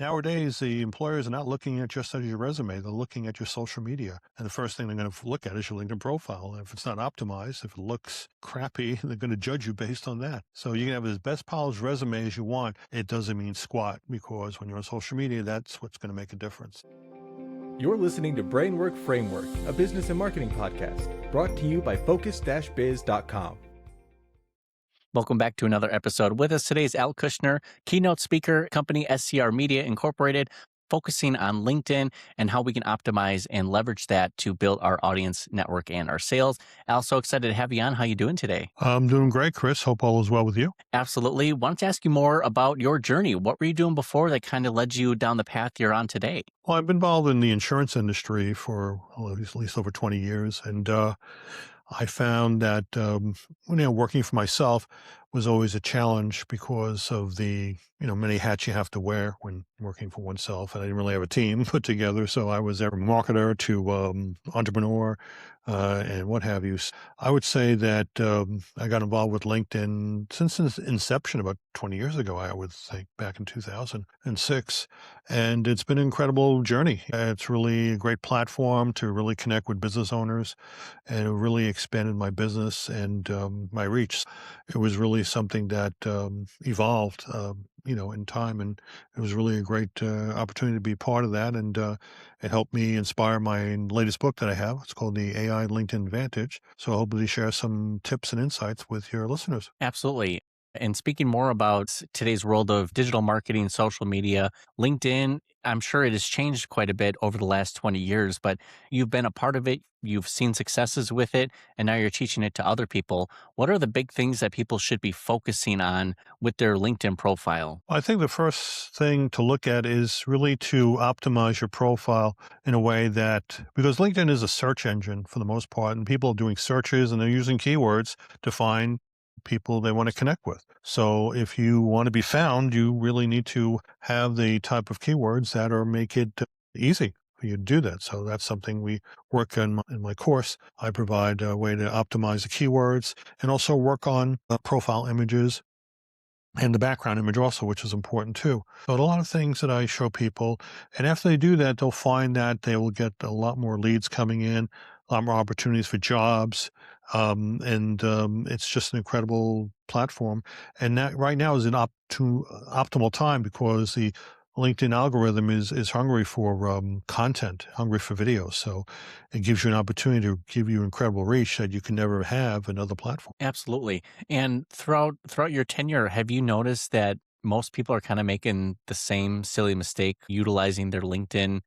Nowadays, the employers are not looking at just at your resume, they're looking at your social media. And the first thing they're going to look at is your LinkedIn profile. And if it's not optimized, if it looks crappy, they're going to judge you based on that. So you can have as best polished resume as you want. It doesn't mean squat, because when you're on social media, that's what's going to make a difference. You're listening to Brainwork Framework, a business and marketing podcast, brought to you by focus-biz.com. Welcome back to another episode. With us today is Al Kushner, keynote speaker, company SCR Media Incorporated, focusing on LinkedIn and how we can optimize and leverage that to build our audience network and our sales. Al, so excited to have you on. How you doing today? I'm doing great, Chris. Hope all is well with you. Absolutely. Wanted to ask you more about your journey. What were you doing before that kind of led you down the path you're on today? Well, I've been involved in the insurance industry for at least over 20 years. And I found that working for myself was always a challenge because of the many hats you have to wear when working for oneself. And I didn't really have a team put together, so I was a marketer to entrepreneur and what have you. I would say that I got involved with LinkedIn since its inception about 20 years ago. I would think back in 2006, and it's been an incredible journey. It's really a great platform to really connect with business owners, and it really expanded my business and my reach. It was really something that evolved, in time, and it was really a great opportunity to be part of that. And it helped me inspire my latest book that I have. It's called the AI LinkedIn Advantage. So hopefully share some tips and insights with your listeners. Absolutely. And speaking more about today's world of digital marketing, social media, LinkedIn, I'm sure it has changed quite a bit over the last 20 years, but you've been a part of it. You've seen successes with it, and now you're teaching it to other people. What are the big things that people should be focusing on with their LinkedIn profile? I think the first thing to look at is really to optimize your profile in a way that, because LinkedIn is a search engine for the most part, and people are doing searches and they're using keywords to find people they want to connect with. So if you want to be found, you really need to have the type of keywords that make it easy for you to do that. So that's something we work on in my course. I provide a way to optimize the keywords and also work on profile images and the background image also, which is important too. So a lot of things that I show people, and after they do that, they'll find that they will get a lot more leads coming in, a lot more opportunities for jobs, and it's just an incredible platform. And that right now is an optimal time because the LinkedIn algorithm is hungry for content, hungry for videos. So it gives you an opportunity to give you incredible reach that you can never have in other platforms. Absolutely. And throughout your tenure, have you noticed that most people are kind of making the same silly mistake utilizing their LinkedIn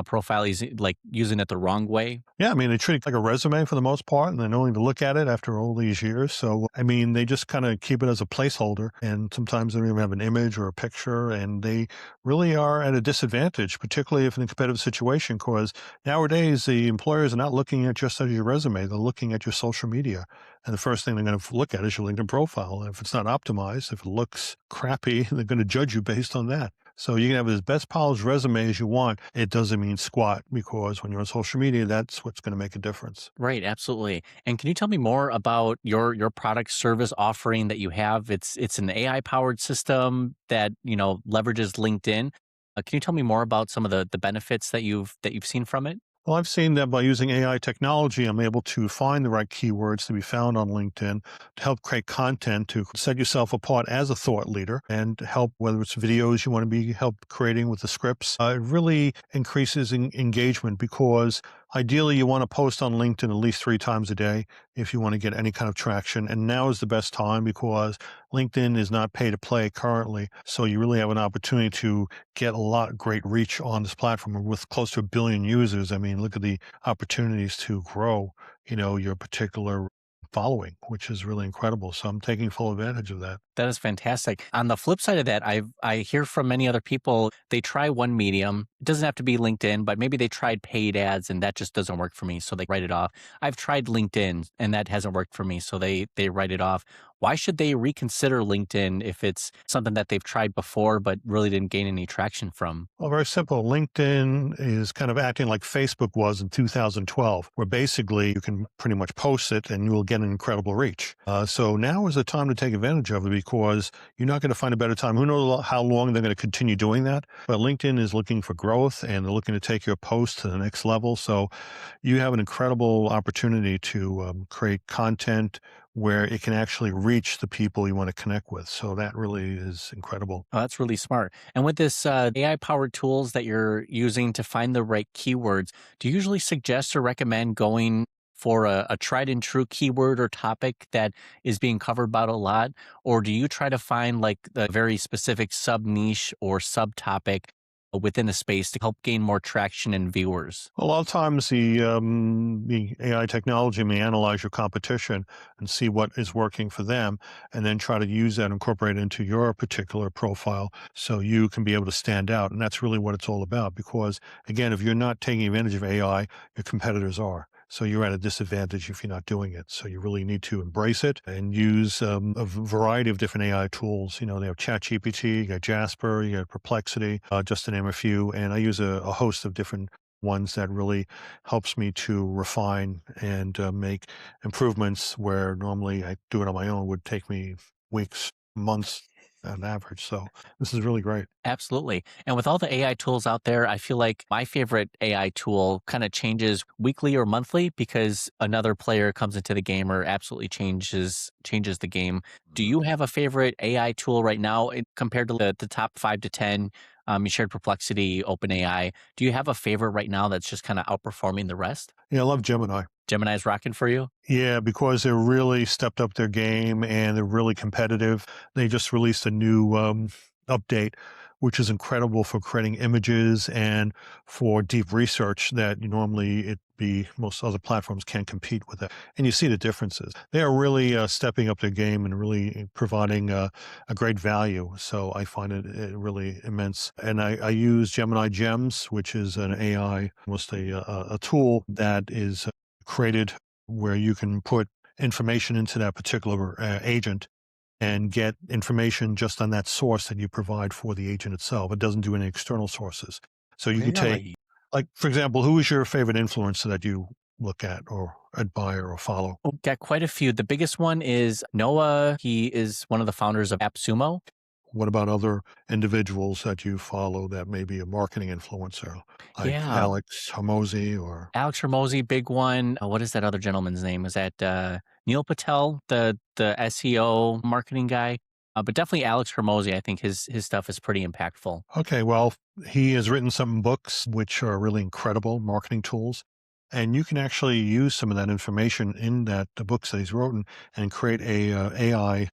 profile, is like using it the wrong way? Yeah, I mean, they treat it like a resume for the most part, and they don't even look at it after all these years. So, I mean, they just kind of keep it as a placeholder, and sometimes they don't even have an image or a picture, and they really are at a disadvantage, particularly if in a competitive situation, because nowadays the employers are not looking at just at your resume, they're looking at your social media. And the first thing they're going to look at is your LinkedIn profile. And if it's not optimized, if it looks crappy, they're going to judge you based on that. So you can have as best polished resume as you want. It doesn't mean squat, because when you're on social media, that's what's going to make a difference. Right, absolutely. And can you tell me more about your product service offering that you have? It's an AI powered system that leverages LinkedIn. Can you tell me more about some of the benefits that you've seen from it? Well, I've seen that by using AI technology, I'm able to find the right keywords to be found on LinkedIn to help create content, to set yourself apart as a thought leader and help, whether it's videos you want to be help creating with the scripts. It really increases engagement, because ideally you want to post on LinkedIn at least 3 times a day if you want to get any kind of traction. And now is the best time because LinkedIn is not pay to play currently. So you really have an opportunity to get a lot of great reach on this platform with close to 1 billion users. I mean, look at the opportunities to grow, your particular following, which is really incredible. So I'm taking full advantage of that. That is fantastic. On the flip side of that, I hear from many other people, they try one medium. It doesn't have to be LinkedIn, but maybe they tried paid ads and that just doesn't work for me, so they write it off. I've tried LinkedIn and that hasn't worked for me, so they write it off. Why should they reconsider LinkedIn if it's something that they've tried before but really didn't gain any traction from? Well, very simple. LinkedIn is kind of acting like Facebook was in 2012, where basically you can pretty much post it and you will get an incredible reach. So now is the time to take advantage of it, because you're not going to find a better time. Who knows how long they're going to continue doing that? But LinkedIn is looking for growth and they're looking to take your post to the next level. So you have an incredible opportunity to create content where it can actually reach the people you want to connect with. So that really is incredible. Oh, that's really smart. And with this AI powered tools that you're using to find the right keywords, do you usually suggest or recommend going for a tried and true keyword or topic that is being covered about a lot? Or do you try to find like the very specific sub niche or subtopic within a space to help gain more traction and viewers? A lot of times the AI technology may analyze your competition and see what is working for them, and then try to use that, incorporate it into your particular profile so you can be able to stand out. And that's really what it's all about. Because again, if you're not taking advantage of AI, your competitors are. So you're at a disadvantage if you're not doing it. So you really need to embrace it and use a variety of different AI tools. You know, they have ChatGPT, you got Jasper, you got Perplexity, just to name a few. And I use a host of different ones that really helps me to refine and make improvements where normally I do it on my own would take me weeks, months on average. So this is really great. Absolutely. And with all the AI tools out there, I feel like my favorite AI tool kind of changes weekly or monthly because another player comes into the game or absolutely changes the game. Do you have a favorite AI tool right now compared to the top 5 to 10? You shared Perplexity, OpenAI. Do you have a favorite right now that's just kind of outperforming the rest? Yeah, I love Gemini. Gemini's rocking for you? Yeah, because they really stepped up their game and they're really competitive. They just released a new update, which is incredible for creating images and for deep research that most other platforms can't compete with that. And you see the differences. They are really stepping up their game and really providing a great value. So I find it really immense. And I use Gemini Gems, which is an AI, almost a tool that is created where you can put information into that particular agent and get information just on that source that you provide for the agent itself. It doesn't do any external sources. So you can take, Really? like, for example, who is your favorite influencer that you look at or admire or follow? Got quite a few. The biggest one is Noah. He is one of the founders of AppSumo. What about other individuals that you follow that may be a marketing influencer, like Yeah. Alex Hormozy or? Alex Hormozy, big one. What is that other gentleman's name? Is that Neil Patel, the SEO marketing guy? But definitely Alex Hormozy. I think his stuff is pretty impactful. Okay, well, he has written some books which are really incredible marketing tools. And you can actually use some of that information in the books that he's written and create a AI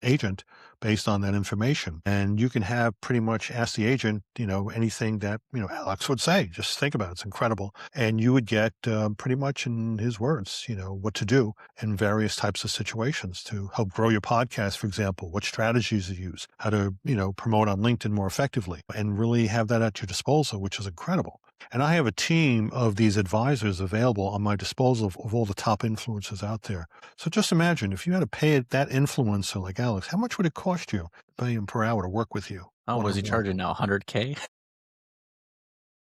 agent based on that information. And you can have pretty much ask the agent, anything that, Alex would say. Just think about it. It's incredible. And you would get pretty much in his words, what to do in various types of situations to help grow your podcast, for example, what strategies to use, how to, promote on LinkedIn more effectively and really have that at your disposal, which is incredible. And I have a team of these advisors available on my disposal of all the top influencers out there. So just imagine if you had to pay that influencer like Alex, how much would it cost you, pay him per hour to work with you? Oh, was he one-on-one? charging now? 100K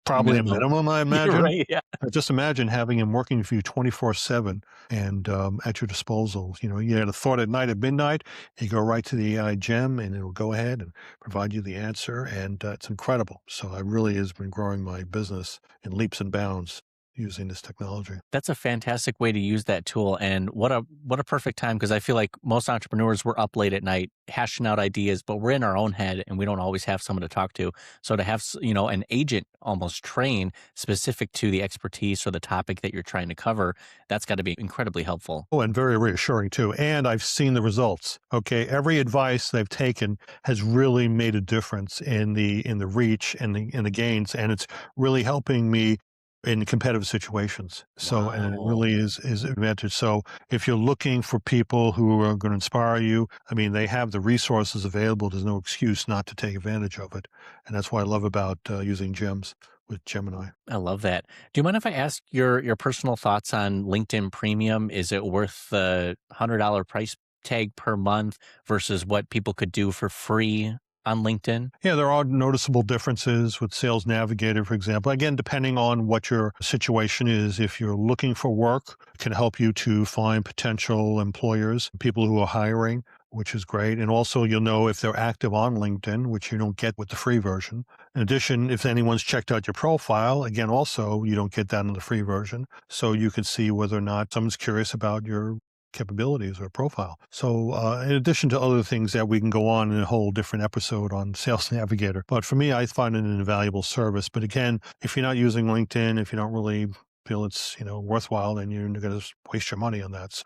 Probably a minimum. minimum, I You're imagine. right. Yeah. Just imagine having him working for you 24/7 and at your disposal. You had a thought at night at midnight, you go right to the AI gem and it'll go ahead and provide you the answer. And it's incredible. So I really has been growing my business in leaps and bounds using this technology. That's a fantastic way to use that tool. And what a perfect time, because I feel like most entrepreneurs were up late at night hashing out ideas, but we're in our own head and we don't always have someone to talk to. So to have, an agent almost train specific to the expertise or the topic that you're trying to cover, that's got to be incredibly helpful. Oh, and very reassuring too. And I've seen the results. Okay. Every advice they've taken has really made a difference in the reach and the gains. And it's really helping me in competitive situations. So, and it Wow. really is an advantage. So if you're looking for people who are going to inspire you, I mean, they have the resources available. There's no excuse not to take advantage of it. And that's what I love about using gems with Gemini. I love that. Do you mind if I ask your personal thoughts on LinkedIn Premium? Is it worth the $100 price tag per month versus what people could do for free on LinkedIn? Yeah, there are noticeable differences with Sales Navigator, for example. Again, depending on what your situation is, if you're looking for work, it can help you to find potential employers, people who are hiring. which is great. And also you'll know if they're active on LinkedIn, which you don't get with the free version. In addition, if anyone's checked out your profile, again, also you don't get that in the free version. So you can see whether or not someone's curious about your capabilities or profile. So in addition to other things that we can go on in a whole different episode on Sales Navigator, but for me, I find it an invaluable service. But again, if you're not using LinkedIn, if you don't really feel it's worthwhile, then you're going to waste your money on that.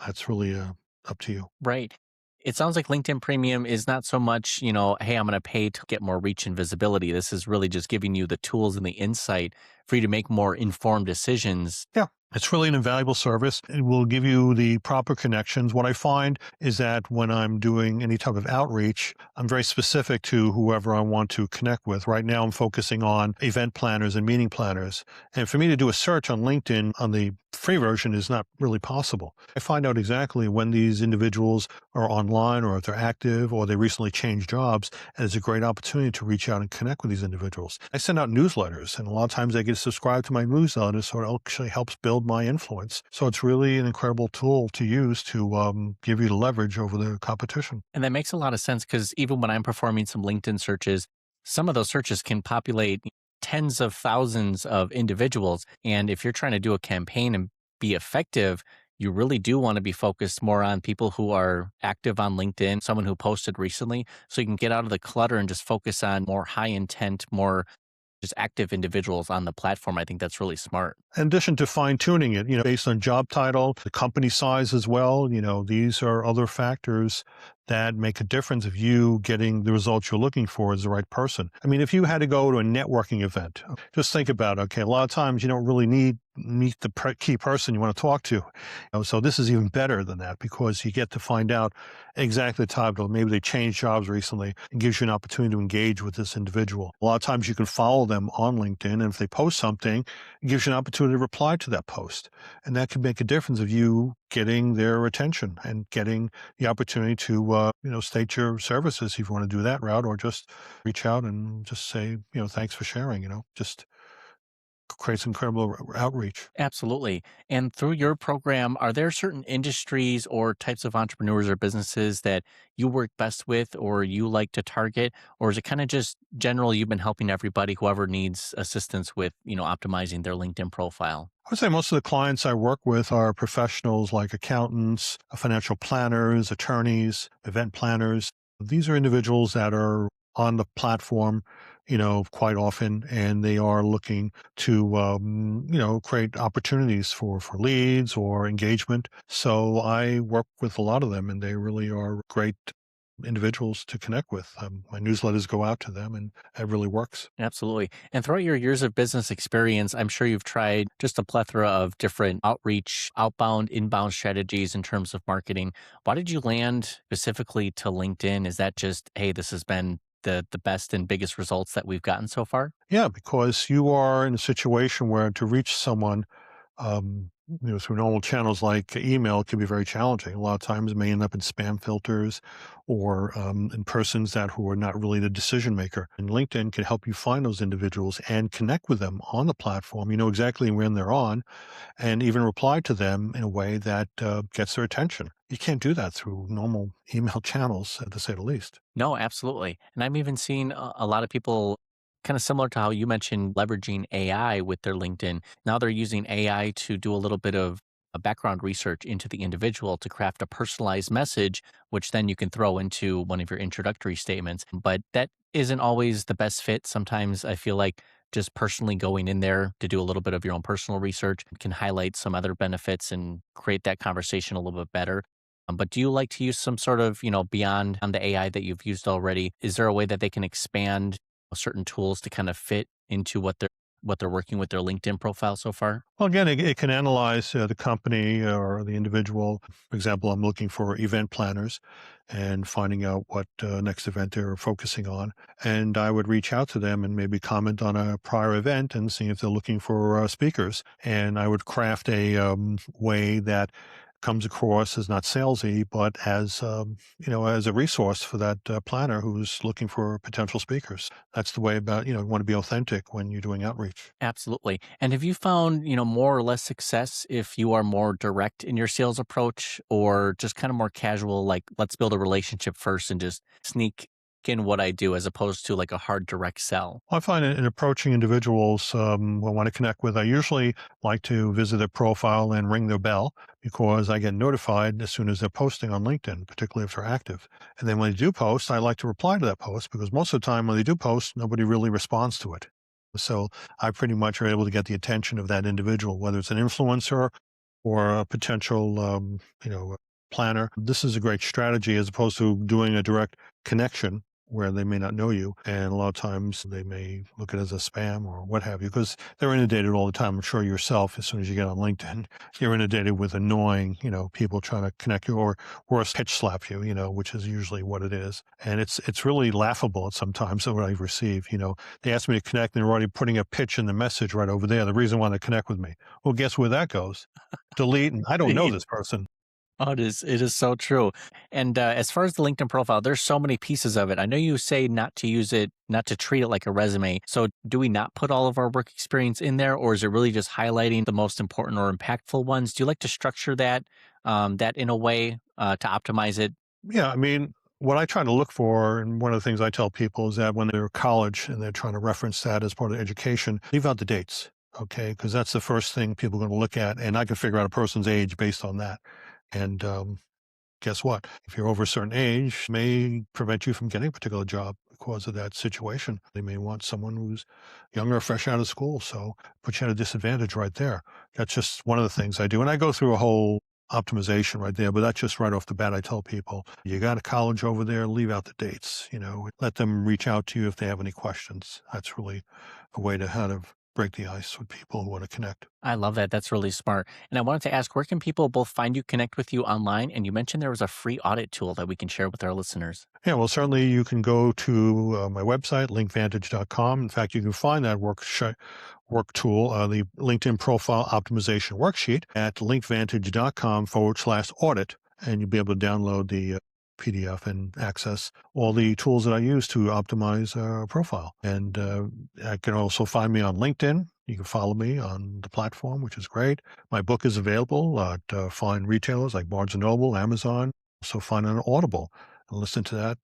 That's really up to you. Right. It sounds like LinkedIn Premium is not so much, hey, I'm going to pay to get more reach and visibility. This is really just giving you the tools and the insight for you to make more informed decisions. Yeah. It's really an invaluable service. It will give you the proper connections. What I find is that when I'm doing any type of outreach, I'm very specific to whoever I want to connect with. Right now, I'm focusing on event planners and meeting planners. And for me to do a search on LinkedIn on the free version is not really possible. I find out exactly when these individuals are online or if they're active or they recently changed jobs. And it's a great opportunity to reach out and connect with these individuals. I send out newsletters, and a lot of times they get subscribed to my newsletter, so it actually helps build my influence. So it's really an incredible tool to use to give you the leverage over the competition. And that makes a lot of sense because even when I'm performing some LinkedIn searches, some of those searches can populate tens of thousands of individuals. And if you're trying to do a campaign and be effective, you really do want to be focused more on people who are active on LinkedIn, someone who posted recently, so you can get out of the clutter and just focus on more high intent, more just active individuals on the platform. I think that's really smart. In addition to fine tuning it, based on job title, the company size as well, these are other factors that make a difference if you getting the results you're looking for as the right person. I mean, if you had to go to a networking event, just think about, okay, a lot of times you don't really meet the key person you want to talk to. So this is even better than that because you get to find out exactly the title. Maybe they changed jobs recently. It gives you an opportunity to engage with this individual. A lot of times you can follow them on LinkedIn, and if they post something, it gives you an opportunity to reply to that post. And that can make a difference of you getting their attention and getting the opportunity to, state your services if you want to do that route, or just reach out and just say, thanks for sharing, just creates incredible outreach. Absolutely. And through your program, are there certain industries or types of entrepreneurs or businesses that you work best with or you like to target? Or is it kind of just general, you've been helping everybody, whoever needs assistance with, optimizing their LinkedIn profile? I would say most of the clients I work with are professionals like accountants, financial planners, attorneys, event planners. These are individuals that are on the platform, quite often, and they are looking to, create opportunities for leads or engagement. So I work with a lot of them, and they really are great individuals to connect with. My newsletters go out to them, and it really works. Absolutely. And throughout your years of business experience, I'm sure you've tried just a plethora of different outreach, outbound, inbound strategies in terms of marketing. Why did you land specifically to LinkedIn? Is that just, hey, this has been the best and biggest results that we've gotten so far? Yeah, because you are in a situation where to reach someone through normal channels like email can be very challenging. A lot of times it may end up in spam filters or in persons who are not really the decision maker. And LinkedIn can help you find those individuals and connect with them on the platform. You know exactly when they're on, and even reply to them in a way that gets their attention. You can't do that through normal email channels, to say the least. No, absolutely. And I've even seen a lot of people kind of similar to how you mentioned leveraging AI with their LinkedIn. Now they're using AI to do a little bit of a background research into the individual to craft a personalized message, which then you can throw into one of your introductory statements. But that isn't always the best fit. Sometimes I feel like just personally going in there to do a little bit of your own personal research can highlight some other benefits and create that conversation a little bit better. But do you like to use some sort of, beyond on the AI that you've used already? Is there a way that they can expand certain tools to kind of fit into what they're working with their LinkedIn profile so far? Well, again, it can analyze the company or the individual. For example, I'm looking for event planners and finding out what next event they're focusing on. And I would reach out to them and maybe comment on a prior event and see if they're looking for speakers. And I would craft a way that comes across as not salesy, but as as a resource for that planner who's looking for potential speakers. That's the way about you want to be authentic when you're doing outreach. Absolutely. And have you found, more or less success if you are more direct in your sales approach or just kind of more casual, like let's build a relationship first and just sneak in what I do as opposed to like a hard direct sell? I find in approaching individuals I want to connect with, I usually like to visit their profile and ring their bell because I get notified as soon as they're posting on LinkedIn, particularly if they're active. And then when they do post, I like to reply to that post because most of the time when they do post, nobody really responds to it. So I pretty much are able to get the attention of that individual, whether it's an influencer or a potential, planner. This is a great strategy as opposed to doing a direct connection where they may not know you. And a lot of times they may look at it as a spam or what have you, because they're inundated all the time. I'm sure yourself, as soon as you get on LinkedIn, you're inundated with annoying, people trying to connect you or worse, pitch slap you, which is usually what it is. And it's really laughable at sometimes what I receive. They ask me to connect and they're already putting a pitch in the message right over there. The reason why they connect with me. Well, guess where that goes? Delete. And I don't know this person. Oh, it is so true. And as far as the LinkedIn profile, there's so many pieces of it. I know you say not to use it, not to treat it like a resume. So do we not put all of our work experience in there, or is it really just highlighting the most important or impactful ones? Do you like to structure that in a way to optimize it? Yeah, I mean, what I try to look for, and one of the things I tell people is that when they're in college and they're trying to reference that as part of education, leave out the dates, okay? Because that's the first thing people are going to look at, and I can figure out a person's age based on that. And guess what? If you're over a certain age, it may prevent you from getting a particular job because of that situation. They may want someone who's younger, fresh out of school. So put you at a disadvantage right there. That's just one of the things I do. And I go through a whole optimization right there, but that's just right off the bat. I tell people, you got a college over there, leave out the dates, let them reach out to you if they have any questions. That's really a way to kind of break the ice with people who want to connect. I love that. That's really smart. And I wanted to ask, where can people both find you, connect with you online? And you mentioned there was a free audit tool that we can share with our listeners. Yeah, well, certainly you can go to my website, linkvantage.com. In fact, you can find that work tool, the LinkedIn profile optimization worksheet at linkvantage.com/audit. And you'll be able to download the PDF and access all the tools that I use to optimize a profile. And I can also find me on LinkedIn. You can follow me on the platform, which is great. My book is available at fine retailers like Barnes& and Noble, Amazon. Also find it on Audible and listen to that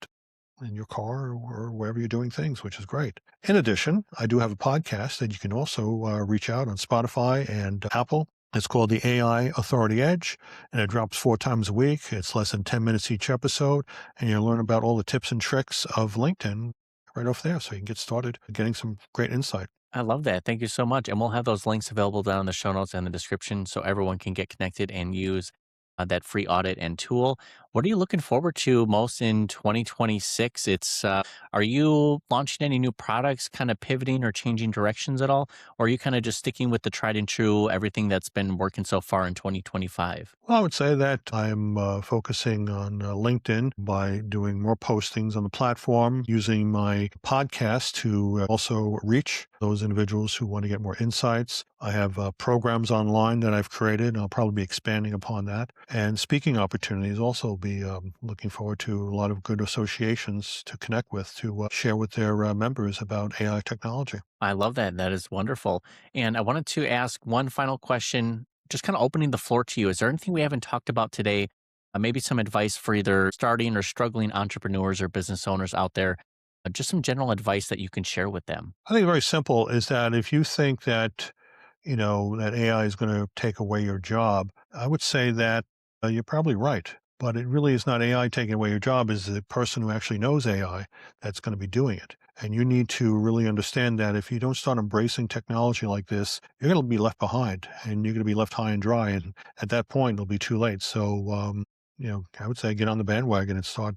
in your car or wherever you're doing things, which is great. In addition, I do have a podcast that you can also reach out on Spotify and Apple. It's called the AI Authority Edge, and it drops 4 times a week. It's less than 10 minutes each episode, and you'll learn about all the tips and tricks of LinkedIn right off there, so you can get started getting some great insight. I love that. Thank you so much. And we'll have those links available down in the show notes and the description so everyone can get connected and use that free audit and tool. What are you looking forward to most in 2026? Are you launching any new products, kind of pivoting or changing directions at all? Or are you kind of just sticking with the tried and true, everything that's been working so far in 2025? Well, I would say that I'm focusing on LinkedIn by doing more postings on the platform, using my podcast to also reach those individuals who want to get more insights. I have programs online that I've created. I'll probably be expanding upon that. And speaking opportunities, also be looking forward to a lot of good associations to connect with, to share with their members about AI technology. I love that. That is wonderful. And I wanted to ask one final question, just kind of opening the floor to you. Is there anything we haven't talked about today? Maybe some advice for either starting or struggling entrepreneurs or business owners out there? Just some general advice that you can share with them. I think very simple is that if you think that, that AI is going to take away your job, I would say that you're probably right. But it really is not AI taking away your job, is the person who actually knows AI that's going to be doing it. And you need to really understand that if you don't start embracing technology like this, you're going to be left behind and you're going to be left high and dry. And at that point, it'll be too late. So, I would say get on the bandwagon and start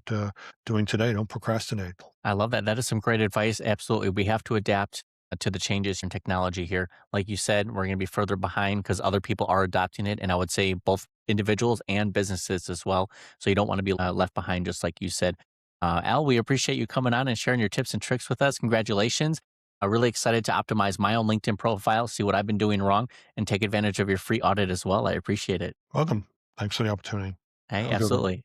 doing today. Don't procrastinate. I love that. That is some great advice. Absolutely. We have to adapt to the changes in technology here. Like you said, we're going to be further behind because other people are adopting it. And I would say both individuals and businesses as well. So you don't want to be left behind, just like you said. Al, we appreciate you coming on and sharing your tips and tricks with us. Congratulations. I'm really excited to optimize my own LinkedIn profile, see what I've been doing wrong, and take advantage of your free audit as well. I appreciate it. Welcome. Thanks for the opportunity. Hey, Have a good one. absolutely.